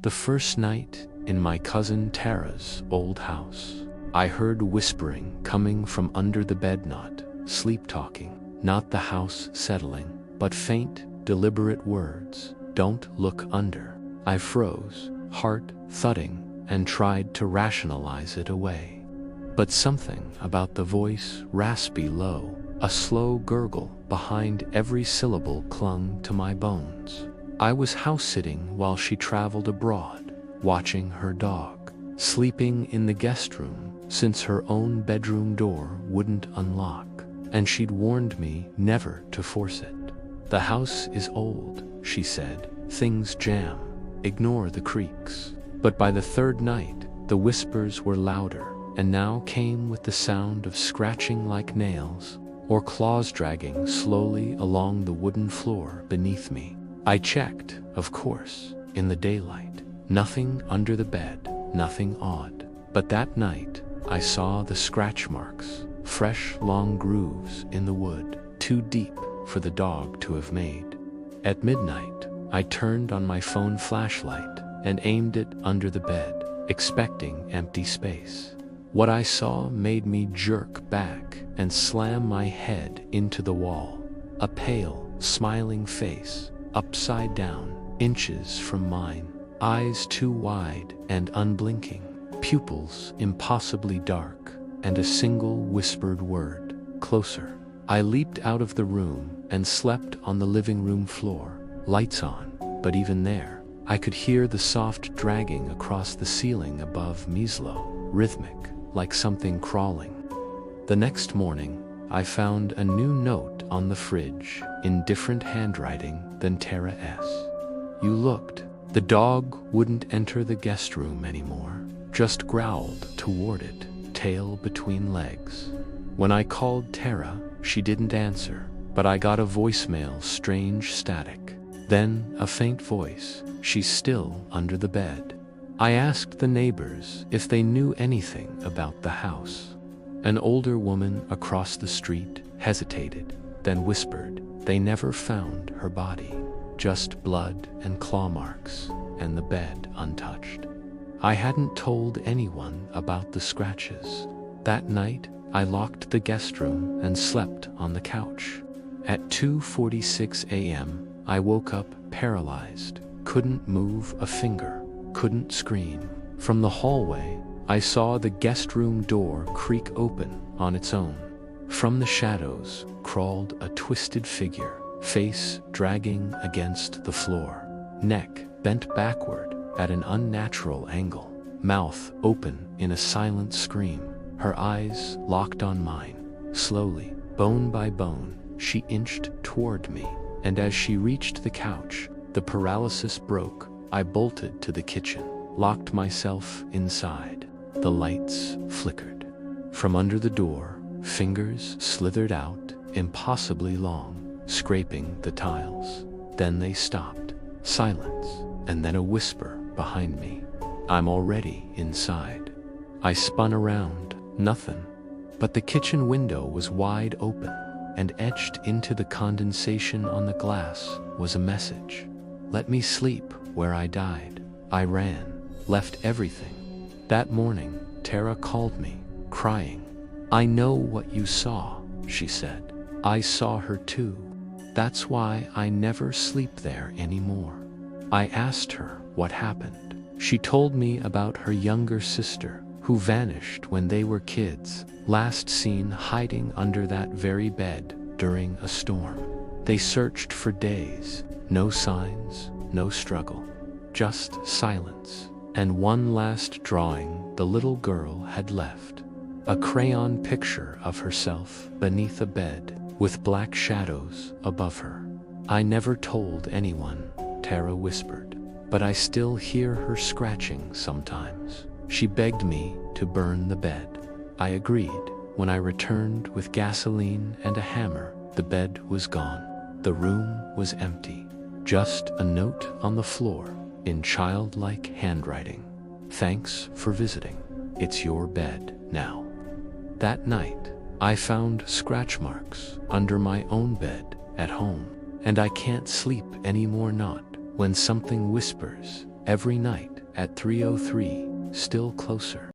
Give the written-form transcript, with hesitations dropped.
The first night in my cousin Tara's old house, I heard whispering coming from under the bed, not sleep talking, not the house settling, but faint, deliberate words. Don't look under. I froze, heart thudding, and tried to rationalize it away. But something about the voice, raspy low, a slow gurgle behind every syllable, clung to my bones. I was house-sitting while she traveled abroad, watching her dog, sleeping in the guest room since her own bedroom door wouldn't unlock, and she'd warned me never to force it. The house is old, she said, things jam, ignore the creaks. But by the third night, the whispers were louder, and now came with the sound of scratching like nails, or claws dragging slowly along the wooden floor beneath me. I checked, of course, in the daylight. Nothing under the bed, nothing odd. But that night, I saw the scratch marks, fresh long grooves in the wood, too deep for the dog to have made. At midnight, I turned on my phone flashlight and aimed it under the bed, expecting empty space. What I saw made me jerk back and slam my head into the wall. A pale, smiling face, upside down, inches from mine, eyes too wide and unblinking, pupils impossibly dark, and a single whispered word, closer. I leaped out of the room and slept on the living room floor, lights on, but even there, I could hear the soft dragging across the ceiling above me, slow, rhythmic, like something crawling. The next morning, I found a new note on the fridge, in different handwriting than Tara S. You looked. The dog wouldn't enter the guest room anymore, just growled toward it, tail between legs. When I called Tara, she didn't answer, but I got a voicemail, strange static. Then a faint voice, she's still under the bed. I asked the neighbors if they knew anything about the house. An older woman across the street hesitated, then whispered, they never found her body, just blood and claw marks, and the bed untouched. I hadn't told anyone about the scratches. That night, I locked the guest room and slept on the couch. At 2:46 a.m., I woke up paralyzed, couldn't move a finger, couldn't scream. From the hallway, I saw the guest room door creak open on its own. From the shadows crawled a twisted figure, face dragging against the floor, neck bent backward at an unnatural angle, mouth open in a silent scream, her eyes locked on mine. Slowly, bone by bone, she inched toward me, and as she reached the couch, the paralysis broke. I bolted to the kitchen, locked myself inside. The lights flickered. From under the door, fingers slithered out, impossibly long, scraping the tiles. Then they stopped. Silence, and then a whisper behind me. I'm already inside. I spun around, nothing. But the kitchen window was wide open, and etched into the condensation on the glass was a message. Let me sleep where I died. I ran, left everything. That morning, Tara called me, crying. I know what you saw, she said. I saw her too. That's why I never sleep there anymore. I asked her what happened. She told me about her younger sister, who vanished when they were kids, last seen hiding under that very bed during a storm. They searched for days, no signs, no struggle, just silence, and one last drawing the little girl had left. A crayon picture of herself beneath a bed, with black shadows above her. I never told anyone, Tara whispered, but I still hear her scratching sometimes. She begged me to burn the bed. I agreed. When I returned with gasoline and a hammer, the bed was gone. The room was empty. Just a note on the floor, in childlike handwriting. Thanks for visiting. It's your bed now. That night, I found scratch marks under my own bed at home, and I can't sleep anymore, not when something whispers Every night at 3:03, still closer.